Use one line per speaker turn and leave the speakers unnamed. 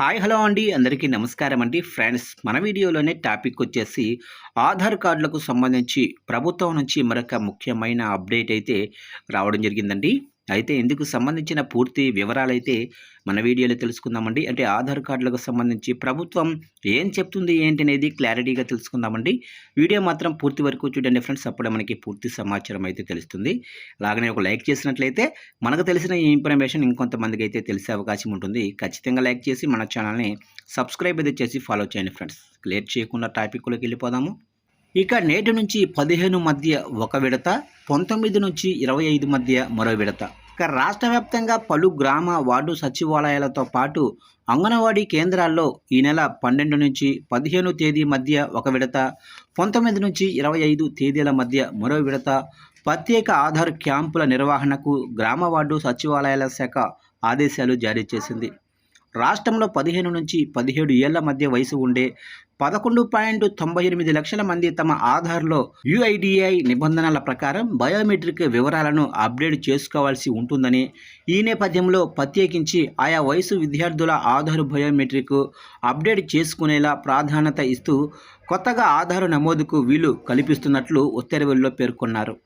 Hi hello అండి అందరికీ నమస్కారం అండి ఫ్రెండ్స్ మన వీడియోలోనే టాపిక్ వచ్చేసి ఆధార్ కార్డులకు సంబంధించి ప్రభుత్వం నుంచి మరొక ముఖ్యమైన అప్డేట్ అయితే రావడం జరిగిందండి. అయితే ఇందుకు సంబంధించిన పూర్తి వివరాలైతే మన వీడియోలో తెలుసుకుందామండి. అంటే ఆధార్ కార్డులకు సంబంధించి ప్రభుత్వం ఏం చెప్తుంది ఏంటి అనేది క్లారిటీగా తెలుసుకుందామండి. వీడియో మాత్రం పూర్తి వరకు చూడండి ఫ్రెండ్స్, అప్పుడే మనకి పూర్తి సమాచారం అయితే తెలుస్తుంది. అలాగనే ఒక లైక్ చేసినట్లయితే మనకు తెలిసిన ఈ ఇన్ఫర్మేషన్ ఇంకొంతమందికి అయితే తెలిసే అవకాశం ఉంటుంది. ఖచ్చితంగా లైక్ చేసి మన ఛానల్ని సబ్స్క్రైబ్ అయితే చేసి ఫాలో చేయండి ఫ్రెండ్స్. లేట్ చేయకుండా టాపిక్లోకి వెళ్ళిపోదాము. ఇక నేటి నుంచి 15 మధ్య ఒక విడత, 19 నుంచి 25 మధ్య మరో విడత. ఇక రాష్ట్ర వ్యాప్తంగా పలు గ్రామ వార్డు సచివాలయాలతో పాటు అంగన్వాడీ కేంద్రాల్లో ఈ నెల 12 నుంచి 15 తేదీ మధ్య ఒక విడత, 19 నుంచి 25 తేదీల మధ్య మరో విడత ప్రత్యేక ఆధార్ క్యాంపుల నిర్వహణకు గ్రామ వార్డు సచివాలయాల శాఖ ఆదేశాలు జారీ చేసింది. రాష్ట్రంలో 15 నుంచి 17 ఏళ్ల మధ్య వయసు ఉండే 11.98 లక్షల మంది తమ ఆధార్లో యుఐడిఐ నిబంధనల ప్రకారం బయోమెట్రిక్ వివరాలను అప్డేట్ చేసుకోవాల్సి ఉంటుందని, ఈ నేపథ్యంలో ప్రత్యేకించి ఆయా వయసు విద్యార్థుల ఆధార్ బయోమెట్రిక్ అప్డేట్ చేసుకునేలా ప్రాధాన్యత ఇస్తూ కొత్తగా ఆధార్ నమోదుకు వీలు కల్పిస్తున్నట్లు ఉత్తర్వుల్లో పేర్కొన్నారు.